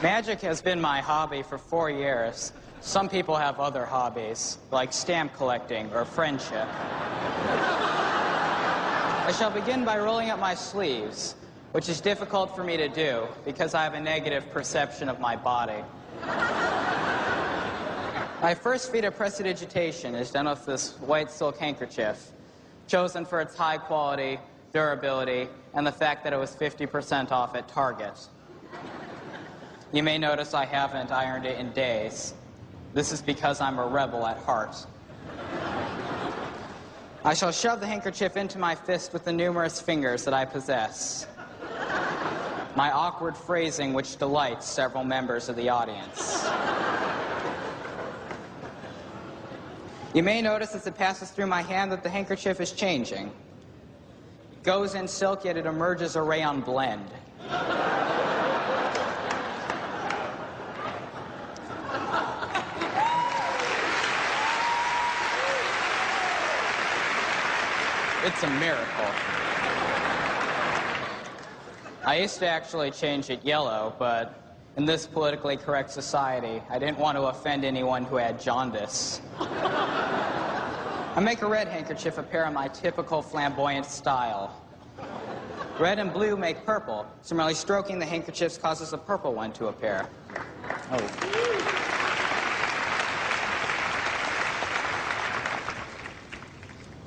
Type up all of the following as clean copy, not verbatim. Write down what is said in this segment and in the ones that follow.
Magic has been my hobby for 4 years. Some people have other hobbies, like stamp collecting or friendship. I shall begin by rolling up my sleeves, which is difficult for me to do because I have a negative perception of my body. My first feat of prestidigitation is done with this white silk handkerchief, chosen for its high quality, durability, and the fact that it was 50% off at Target. You may notice I haven't ironed it in days. This is because I'm a rebel at heart. I shall shove the handkerchief into my fist with the numerous fingers that I possess. My awkward phrasing which delights several members of the audience. You may notice as it passes through my hand that the handkerchief is changing. It goes in silk, yet it emerges a rayon blend. It's a miracle. I used to actually change it yellow, but in this politically correct society, I didn't want to offend anyone who had jaundice. I make a red handkerchief appear in my typical flamboyant style. Red and blue make purple, so merely stroking the handkerchiefs causes a purple one to appear. Oh.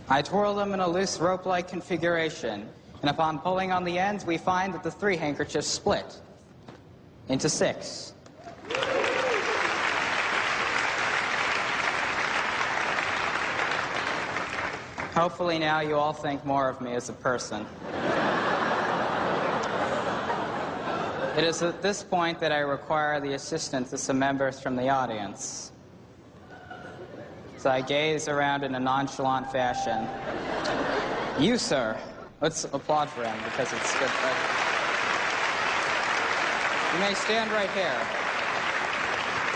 I twirl them in a loose rope-like configuration, and upon pulling on the ends, we find that the 3 handkerchiefs split into 6. Hopefully now you all think more of me as a person. It is at this point that I require the assistance of some members from the audience. So I gaze around in a nonchalant fashion. You, sir. Let's applaud for him because it's good. You may stand right here.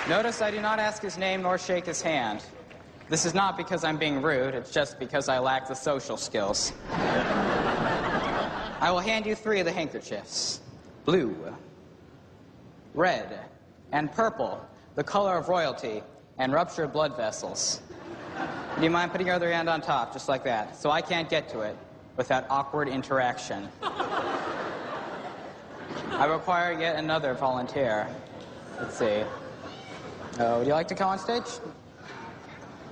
Notice I do not ask his name nor shake his hand. This is not because I'm being rude, it's just because I lack the social skills. I will hand you 3 of the handkerchiefs. Blue, red, and purple, the color of royalty and ruptured blood vessels. Do you mind putting your other hand on top, just like that, so I can't get to it without awkward interaction? I require yet another volunteer. Let's see. Would you like to come on stage?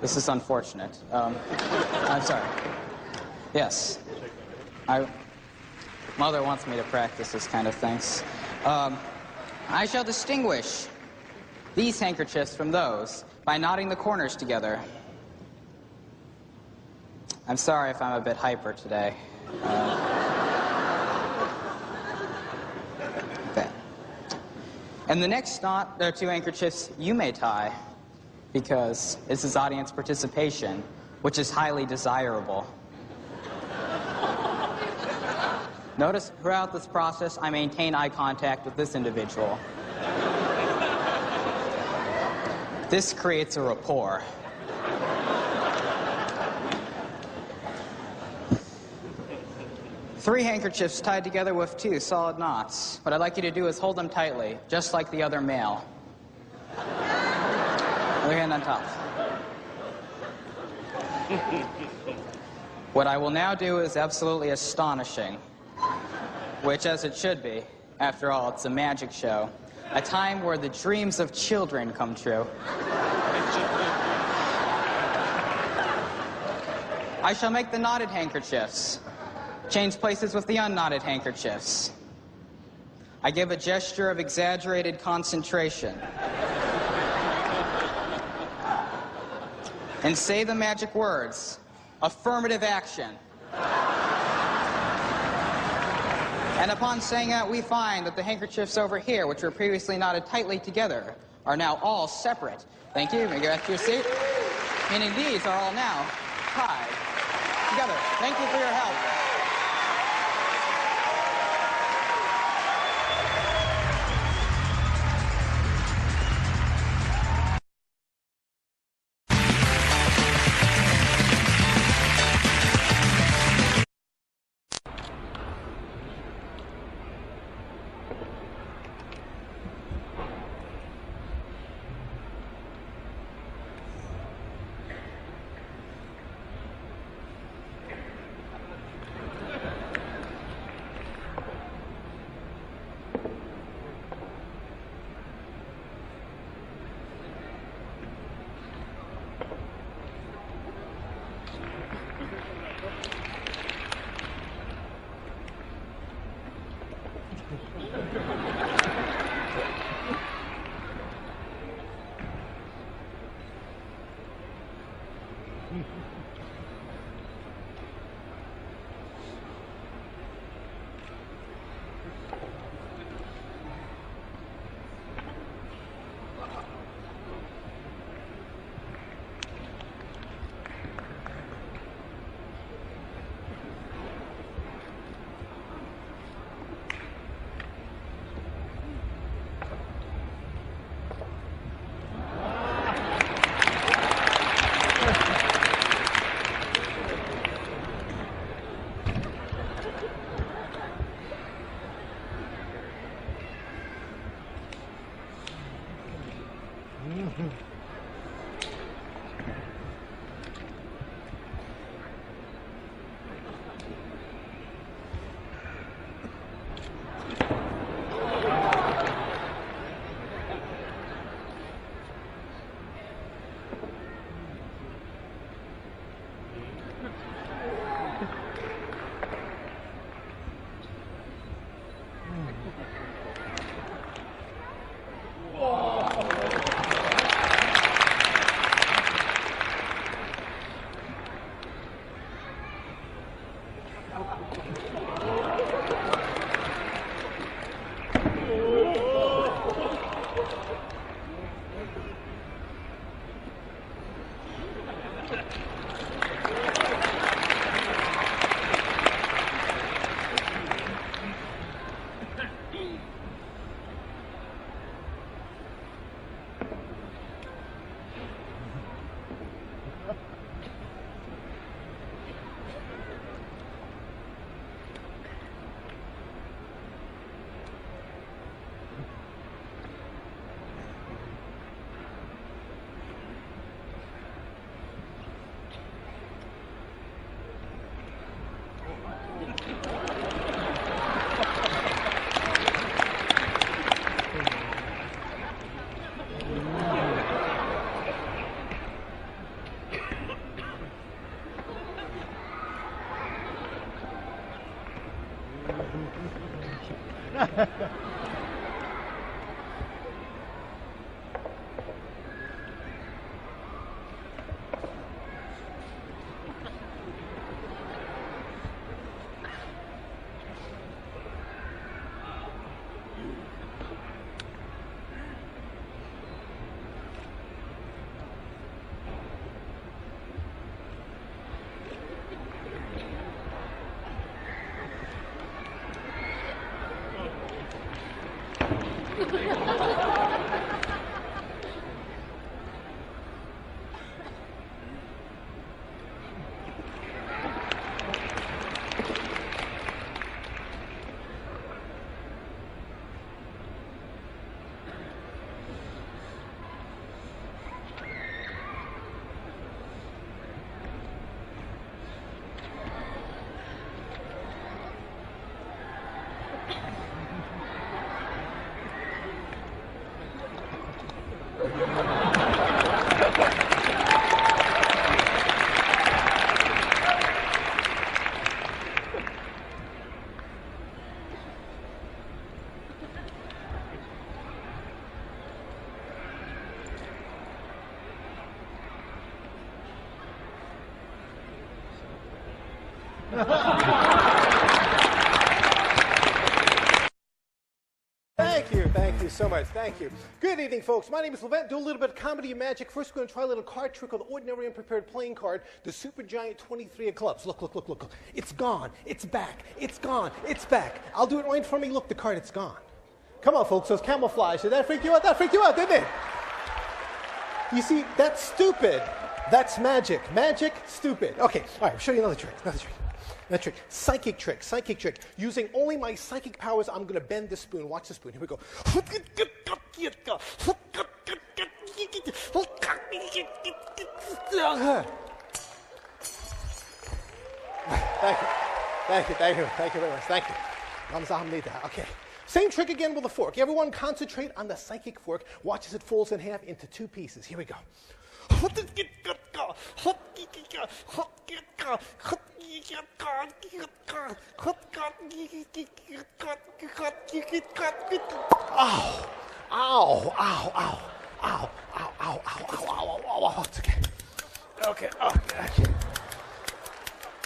This is unfortunate. I'm sorry. Yes. Mother wants me to practice this kind of things. I shall distinguish these handkerchiefs from those by knotting the corners together. I'm sorry if I'm a bit hyper today. Okay. And the next knot, there are 2 handkerchiefs you may tie, because this is audience participation, which is highly desirable. Notice throughout this process, I maintain eye contact with this individual. This creates a rapport. Three handkerchiefs tied together with 2 solid knots. What I'd like you to do is hold them tightly, just like the other male. Other hand on top. What I will now do is absolutely astonishing, which, as it should be, after all, it's a magic show, a time where the dreams of children come true. I shall make the knotted handkerchiefs. Change places with the unknotted handkerchiefs. I give a gesture of exaggerated concentration. And say the magic words, affirmative action. And upon saying that, we find that the handkerchiefs over here, which were previously knotted tightly together, are now all separate. Thank you. You may go back to your seat. Meaning these are all now tied together. Thank you for your help. Thank you so much. Thank you. Good evening, folks. My name is Levent. Do a little bit of comedy and magic. First, we're going to try a little card trick with the ordinary unprepared playing card, the Super Giant 23 of clubs. Look, look, look, look, look. It's gone. It's back. It's gone. It's back. I'll do it right in front of me. Look, the card, it's gone. Come on, folks. Those camouflage. Did that freak you out? That freaked you out, didn't it? You see, that's stupid. That's magic. Magic, stupid. Okay, all right, I'll show you another trick. Another trick. Another trick. Psychic trick. Psychic trick. Using only my psychic powers, I'm going to bend the spoon. Watch the spoon. Here we go. Thank you. Thank you. Thank you. Thank you very much. Thank you. Okay. Same trick again with a fork. Everyone concentrate on the psychic fork. Watch as it folds in half into two pieces. Here we go. Ow! Ow! Ow! Ow! Ow! Ow! Ow! Ow! Ow! Ow! Ow! It's okay. Okay. Okay.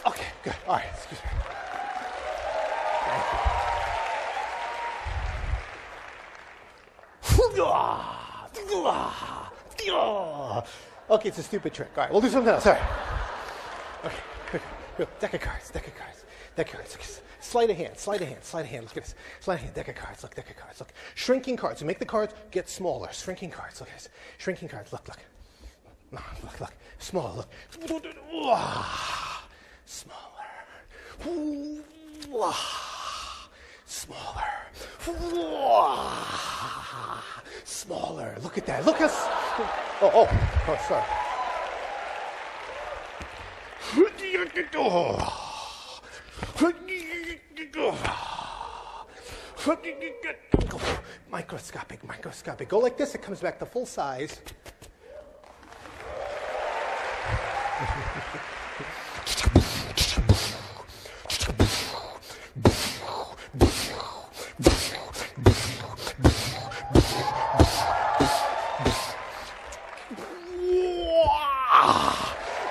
Okay. Good. All right. Excuse me. Thank you. Okay, it's a stupid trick. All right, we'll do something else. All right. Okay, good. Deck of cards. Sleight of hand. Look at this. Sleight of hand. Deck of cards. Look. Shrinking cards. So make the cards get smaller. Shrinking cards. Look at this. Shrinking cards. Look. Look. Smaller. Look. Smaller. Smaller. Look at that. Look us. Oh, sorry. Microscopic. Go like this, it comes back to full size.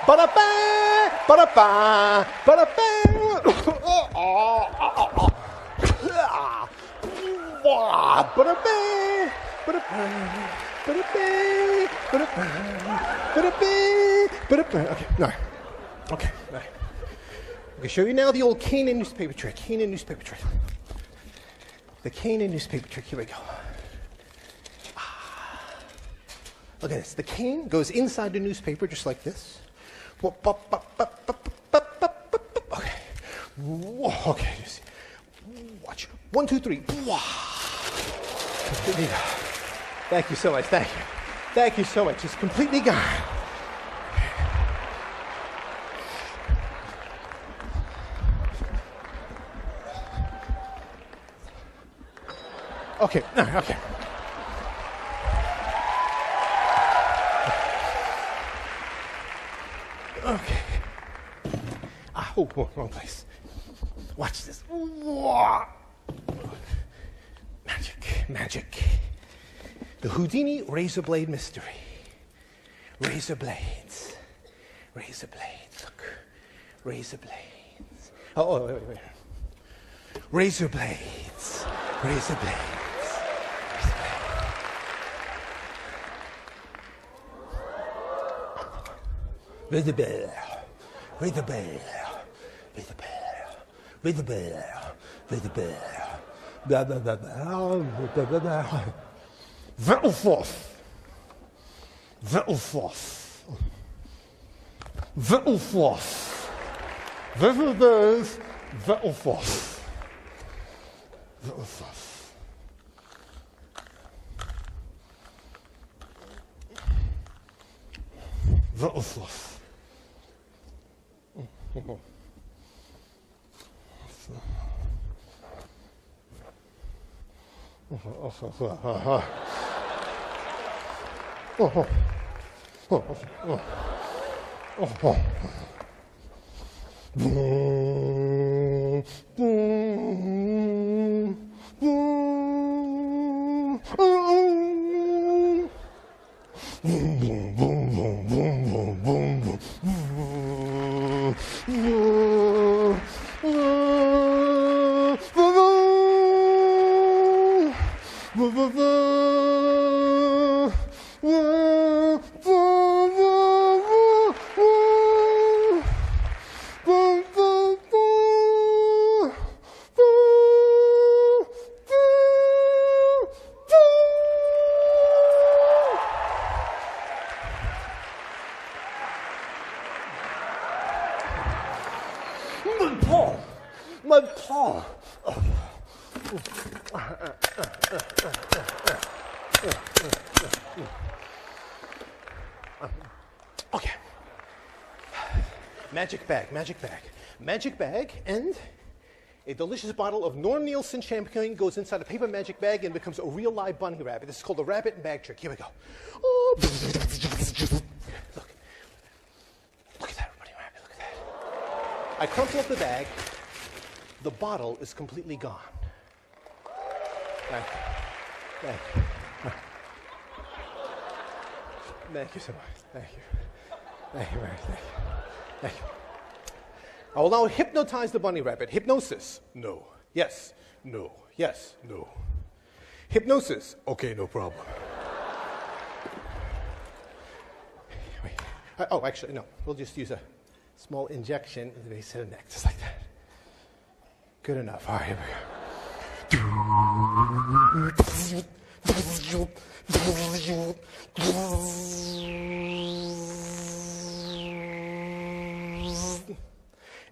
Ba-da-ba! Ba-da-ba, ba-da-ba, ba-da-ba, ba-da-ba, ba-da-ba, ba-da-ba. Okay, all right. Okay, all right. I'm going to show you now the old cane and newspaper trick. Cane and newspaper trick. The cane and newspaper trick. Here we go. Look at this. The cane goes inside the newspaper just like this. Okay. Whoa, okay. Just watch. 1, 2, 3. Completely gone. Thank you so much. Thank you. Thank you so much. It's completely gone. Okay. Okay. Okay. Oh, wrong place. Watch this. Magic, magic. The Houdini razor blade mystery. Razor blades. Razor blades. Look. Razor blades. Oh, wait. Razor blades. Razor blades. Razor blade. Razor blade. Razor blade. Razor blade. Razor blade. Blah, blah, blah, blah. Vettelfoss. Vettelfoss. Vettelfoss. This is Vettelfoss. Vettelfoss. Vettelfoss. My paw. Okay. Magic bag, magic bag. Magic bag, and a delicious bottle of Norm Nielsen champagne goes inside a paper magic bag and becomes a real live bunny rabbit. This is called the rabbit and bag trick. Here we go. Oh. Look at that bunny rabbit, look at that. I crumple up the bag. The bottle is completely gone. Thank you. Thank you. Thank you so much. Thank you. Thank you very much. Thank you. Thank you. I will now hypnotize the bunny rabbit. Hypnosis. No. Yes. No. Yes. No. Hypnosis. Okay, no problem. Wait. Oh, actually, no. We'll just use a small injection into the base of the neck, just like that. Good enough. All right, here we go.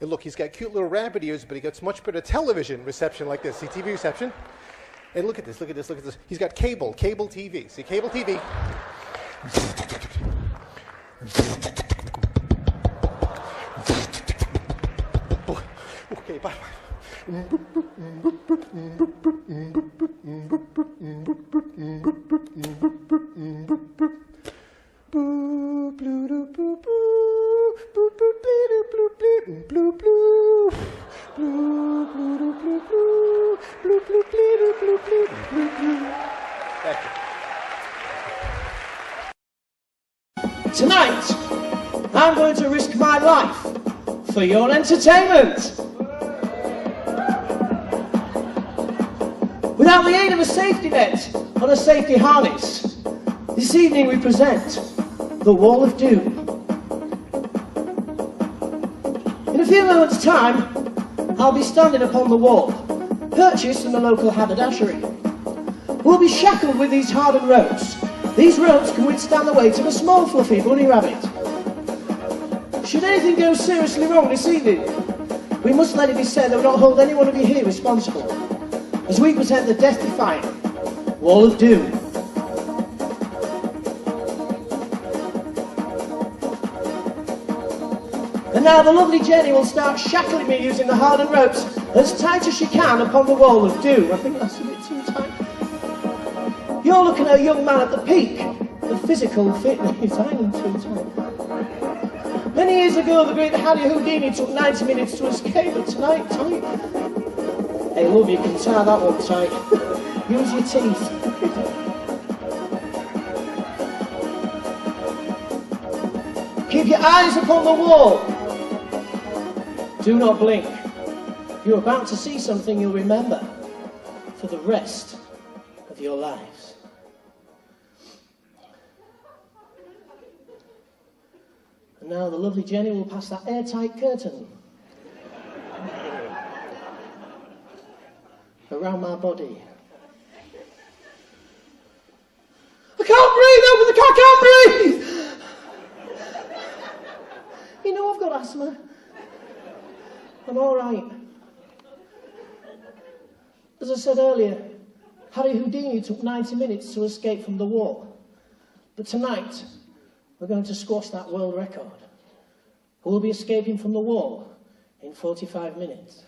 And look, he's got cute little rabbit ears, but he gets much better television reception like this. See, TV reception? And look at this, look at this, look at this. He's got cable TV. See, cable TV. Okay, bye. Tonight, I'm going to risk my life for your entertainment. Without the aid of a safety net or a safety harness, this evening we present The Wall of Doom. In a few moments' time, I'll be standing upon the wall, purchased from the local haberdashery. We'll be shackled with these hardened ropes. These ropes can withstand the weight of a small fluffy bunny rabbit. Should anything go seriously wrong this evening, we must let it be said that we don't hold any one of you here responsible, as we present the death-defying Wall of Doom. And now the lovely Jenny will start shackling me using the hardened ropes as tight as she can upon the Wall of Doom. I think that's a bit too tight. You're looking at a young man at the peak of physical fitness. I am too tight. Many years ago, the great Harry Houdini took 90 minutes to escape, but tonight, tight. Hey, love, you can tie that one tight. Use your teeth. Keep your eyes upon the wall. Do not blink. You're about to see something you'll remember for the rest of your lives. And now the lovely Jenny will pass that airtight curtain around my body. I can't breathe! I can't breathe! You know I've got asthma. I'm all right. As I said earlier, Harry Houdini took 90 minutes to escape from the wall. But tonight, we're going to squash that world record. We'll be escaping from the wall in 45 minutes.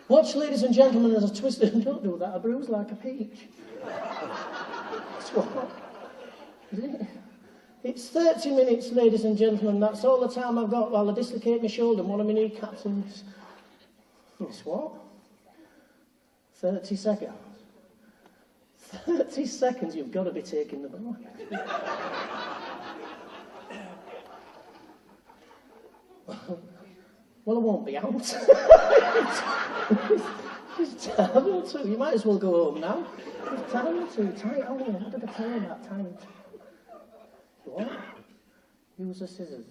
Watch, ladies and gentlemen, as I twist it. Don't do that, I bruise like a peach. That's what? It's 30 minutes, ladies and gentlemen. That's all the time I've got while I dislocate my shoulder and one of my kneecaps and... It's what? 30 seconds. 30 seconds, you've got to be taking the ball. Well, I won't be out. It's terrible too. You might as well go home now. It's terrible too tight. Oh, yeah, what did I tell you that time? What? Use the scissors.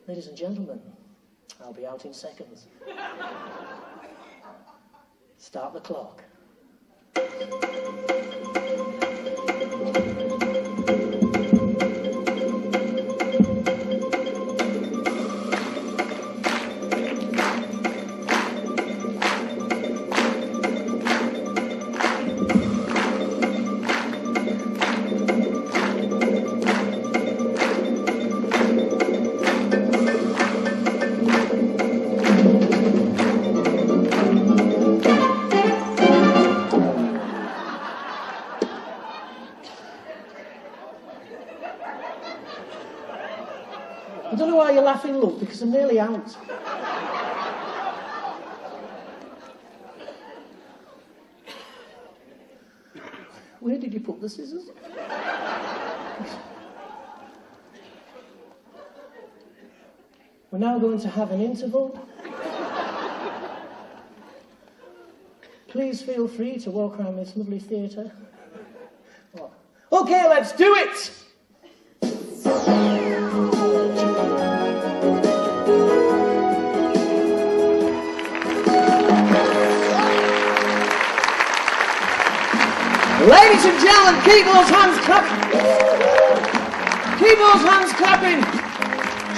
Ladies and gentlemen, I'll be out in seconds. Start the clock. I don't know why you're laughing, love, because I'm nearly out. Where did you put the scissors? We're now going to have an interval. Please feel free to walk around this lovely theatre. Okay, let's do it! Ladies and gentlemen, keep those hands clapping. Keep those hands clapping.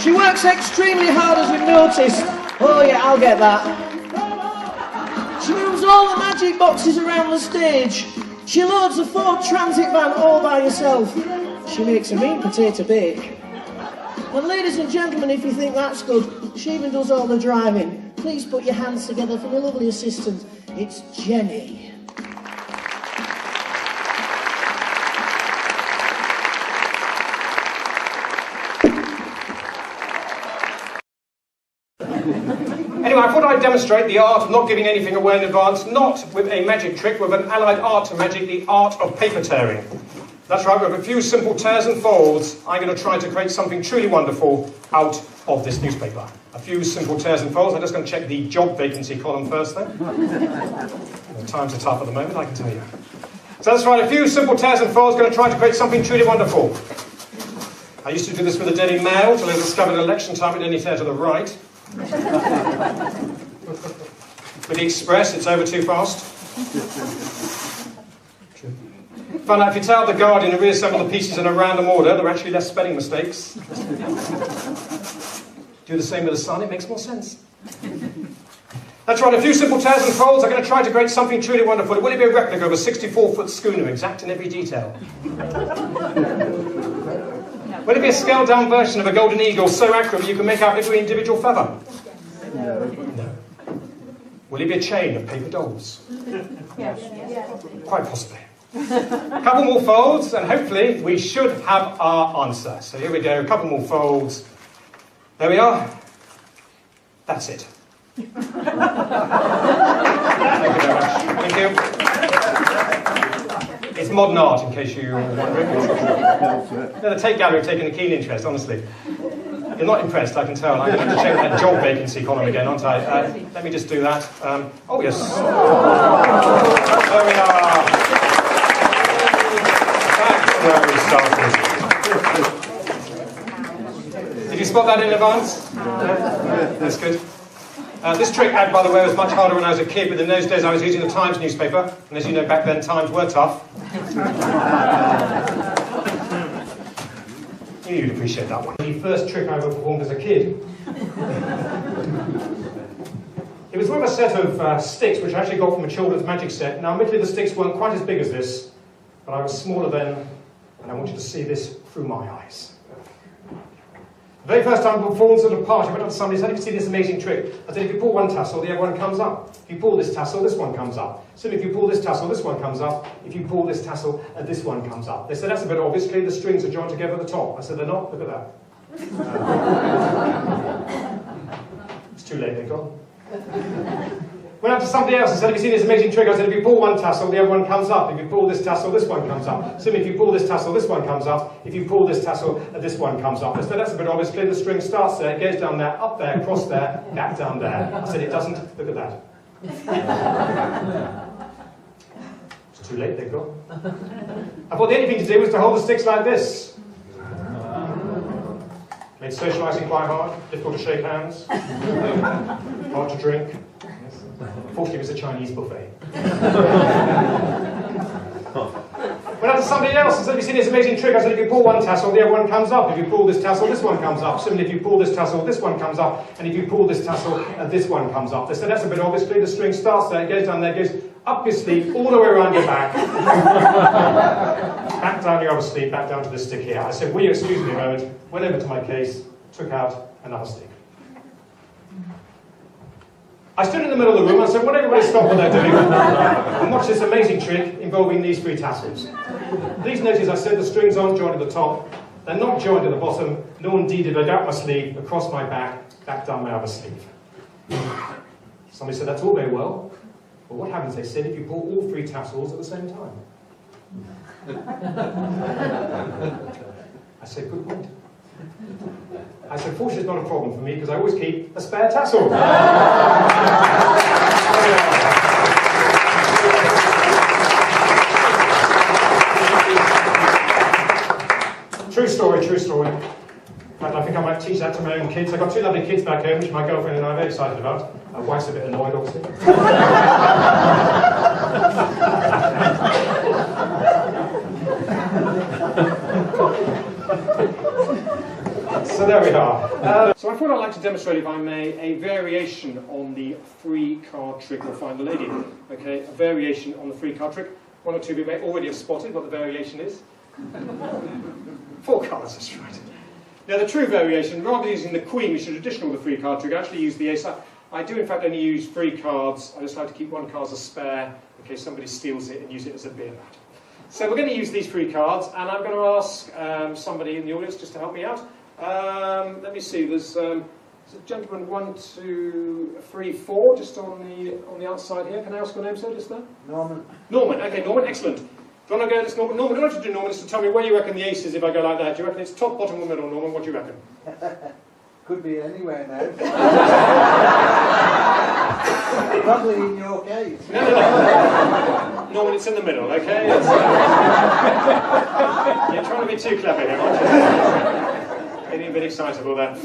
She works extremely hard, as we've noticed. Oh yeah, I'll get that. She moves all the magic boxes around the stage. She loads a Ford Transit van all by herself. She makes a mean potato bake. And ladies and gentlemen, if you think that's good, she even does all the driving. Please put your hands together for my lovely assistant. It's Jenny. Anyway, I thought I'd demonstrate the art of not giving anything away in advance, not with a magic trick, with an allied art to magic, the art of paper tearing. That's right, with a few simple tears and folds, I'm going to try to create something truly wonderful out of this newspaper. A few simple tears and folds. I'm just going to check the job vacancy column first then. The times are tough at the moment, I can tell you. So that's right, a few simple tears and folds, going to try to create something truly wonderful. I used to do this with the Daily Mail till I discovered at election time it only tear to the right. With the Express, it's over too fast. Found out if you tell the Guardian to reassemble the pieces in a random order, there are actually less spelling mistakes. Do the same with the Sun, it makes more sense. That's right, a few simple tears and folds. I'm going to try to create something truly wonderful. Will it be a replica of a 64-foot schooner, exact in every detail? Will it be a scaled-down version of a golden eagle so accurate you can make out every individual feather? No. Will it be a chain of paper dolls? Quite possibly. A couple more folds, and hopefully we should have our answer. So here we go, a couple more folds. There we are. That's it. Thank you very much. Thank you. It's modern art, in case you were wondering. No, the Tate Gallery have taken a keen interest, honestly. You're not impressed, I can tell. I'm going to check that job vacancy column again, aren't I? Let me just do that. Oh, yes. There we are. That's where we started. Did you spot that in advance? That's good. This trick, by the way, was much harder when I was a kid, but in those days I was using the Times newspaper, and as you know, back then times were tough. You'd appreciate that one. The first trick I ever performed as a kid. It was with a set of sticks, which I actually got from a children's magic set. Now, admittedly, the sticks weren't quite as big as this, but I was smaller then, and I want you to see this through my eyes. The very first time I performed at a party, I went up to somebody and said, "Have you seen this amazing trick?" I said, "If you pull one tassel, the other one comes up. If you pull this tassel, this one comes up. So if you pull this tassel, this one comes up. If you pull this tassel, this one comes up." They said, "That's a bit obvious. Clearly the strings are joined together at the top." I said, "They're not. Look at that." It's too late, they're gone. Went up to somebody else and said, "Have you seen this amazing trick?" I said, "If you pull one tassel, the other one comes up. If you pull this tassel, this one comes up. So if you pull this tassel, this one comes up. If you pull this tassel, this one comes up." I said, "That's a bit obvious. Clearly the string starts there, goes down there, up there, across there, back down there." I said, "It doesn't. Look at that." It's too late, they're gone. I thought the only thing to do was to hold the sticks like this. Made socialising quite hard, difficult to shake hands, hard to drink. Fortunately, it was a Chinese buffet. Went up to somebody else and said, "Have you seen this amazing trick?" I said, "If you pull one tassel, the other one comes up. If you pull this tassel, this one comes up. Similarly, if you pull this tassel, this one comes up. And if you pull this tassel, this one comes up." They said, "That's a bit obvious. The string starts there, it goes down there, goes up your sleeve, all the way around your back. Back down your other sleeve, back down to this stick here." I said, "Will you excuse me a moment?" Went over to my case, took out another stick. I stood in the middle of the room and I said, "Will everybody stop what they're doing and watch this amazing trick involving these three tassels." Please notice I said the strings aren't joined at the top, they're not joined at the bottom, nor indeed did I go up my sleeve, across my back, back down my other sleeve. Somebody said, "That's all very well, but what happens," they said, "if you pull all three tassels at the same time?" I said, "Good point." I said, "Fortunately, it's not a problem for me because I always keep a spare tassel." True story, true story. In fact, I think I might teach that to my own kids. I've got two lovely kids back home, which my girlfriend and I are very excited about. My wife's a bit annoyed, obviously. So there we are. So I thought I'd like to demonstrate, if I may, a variation on the free card trick or Find the Lady. Okay, a variation on the free card trick. One or two of you may already have spotted what the variation is. 4 cards, that's right. Now the true variation, rather than using the queen, which is traditional with the free card trick, I actually use the ace. I do in fact only use 3 cards. I just like to keep 1 card as a spare in case somebody steals it and use it as a beer mat. So we're going to use these 3 cards, and I'm going to ask somebody in the audience just to help me out. Let me see. There's a gentleman 1, 2, 3, 4, just on the outside here. Can I ask your name, sir, just there? Norman. Norman. Okay, Norman. Excellent. Do you want to go this, Norman? Norman, what do you like to do, Norman, is to tell me where you reckon the ace is if I go like that. Do you reckon it's top, bottom, or middle, Norman? What do you reckon? Could be anywhere now. Probably in your case. No. Norman, it's in the middle, okay? You're trying to be too clever here, aren't you? Getting a bit excitable there.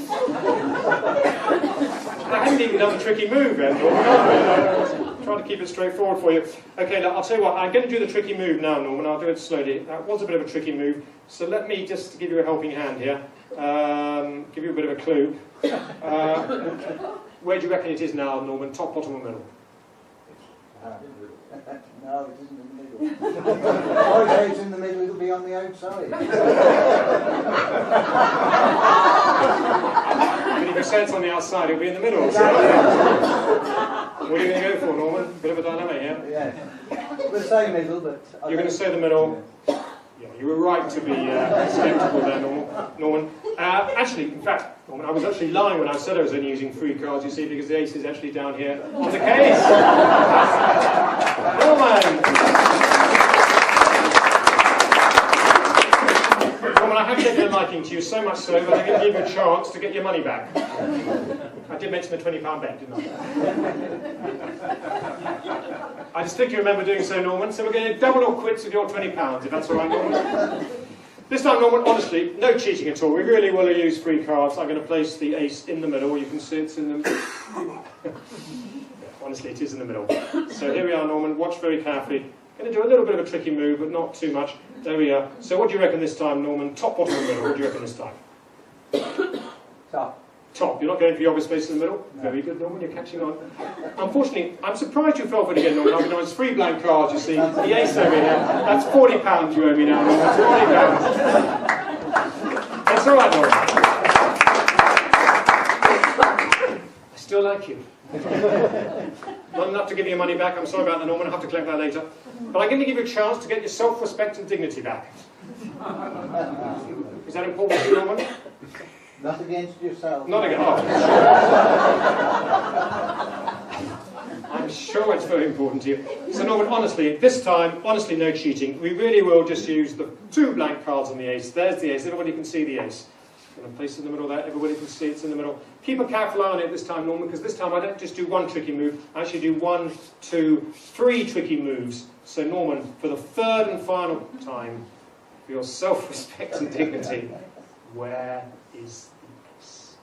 I haven't even done the tricky move then, Norman. Trying to keep it straightforward for you. Okay, look, I'll tell you what, I'm going to do the tricky move now, Norman. I'll do it slowly. That was a bit of a tricky move, so let me just give you a helping hand here. Give you a bit of a clue. Where do you reckon it is now, Norman? Top, bottom, or middle? No, it isn't in the middle. Oh, if it's in the middle, it'll be on the outside. But if you say it's on the outside, it'll be in the middle. So. What are you going to go for, Norman? Bit of a dilemma here. Yeah. We'll say middle, but... You're going to say the middle. Yeah, you were right to be sceptical there, Norman. Actually, in fact, Norman, I was actually lying when I said I was only using 3 cards, you see, because the ace is actually down here on the case. Norman! Norman, I have taken a liking to you, so much so that I'm going to give you a chance to get your money back. I did mention the £20 bet, didn't I? I distinctly remember doing so, Norman, so we're going to double or quits with your £20, if that's all right, Norman. This time, Norman, honestly, no cheating at all. We really will use 3 cards. I'm going to place the ace in the middle. You can see it's in the middle. Honestly, it is in the middle. So here we are, Norman. Watch very carefully. Going to do a little bit of a tricky move, but not too much. There we are. So what do you reckon this time, Norman? Top, bottom, or middle? What do you reckon this time? Top. Top. You're not going for the obvious space in the middle? No. Very good, Norman. You're catching on. Unfortunately, I'm surprised you fell for it again, Norman. I mean, it's 3 blank cards, you see. The ace over here. That's £40 you owe me now, Norman. That's £40. That's all right, Norman. I still like you. Not enough to give you your money back. I'm sorry about that, Norman. I'll have to collect that later. But I'm going to give you a chance to get your self-respect and dignity back. Is that important to you, Norman? Not against yourself. Not again. Oh. I'm sure it's very important to you. So, Norman, honestly, this time, honestly, no cheating. We really will just use the 2 blank cards on the ace. There's the ace. Everybody can see the ace. I'm going to place it in the middle there. Everybody can see it's in the middle. Keep a careful eye on it this time, Norman, because this time I don't just do 1 tricky move. I actually do 1, 2, 3 tricky moves. So, Norman, for the 3rd and final time, for your self-respect and dignity, where is the ace?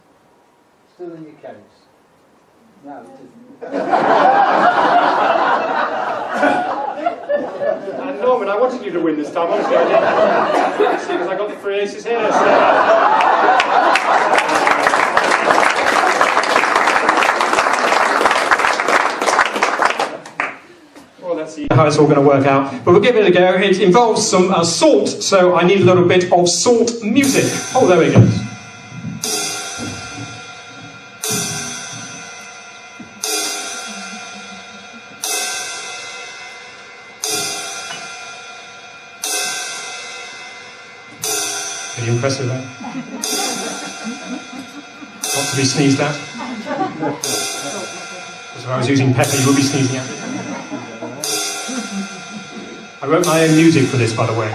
Still in your case. No, it isn't. And Norman, I wanted you to win this time, honestly I did. Because I got the 3 aces here. So. Well, let's see how it's all going to work out. But we'll give it a go. It involves some salt, so I need a little bit of salt music. Oh, there we go. Pretty impressive, eh? Not to be sneezed at. Because if I was using pepper, you would be sneezing at it. I wrote my own music for this, by the way.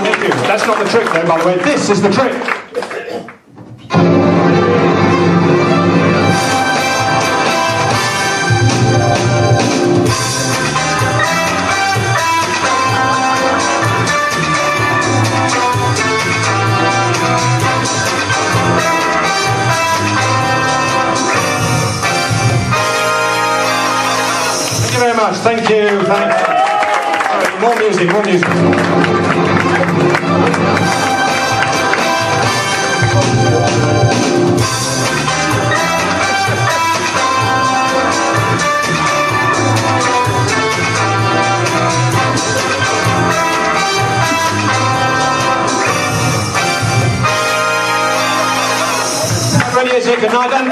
Thank you. That's not the trick, though, by the way. This is the trick. Thank you. Right, more music, more music. Ready, is it? Good night, then.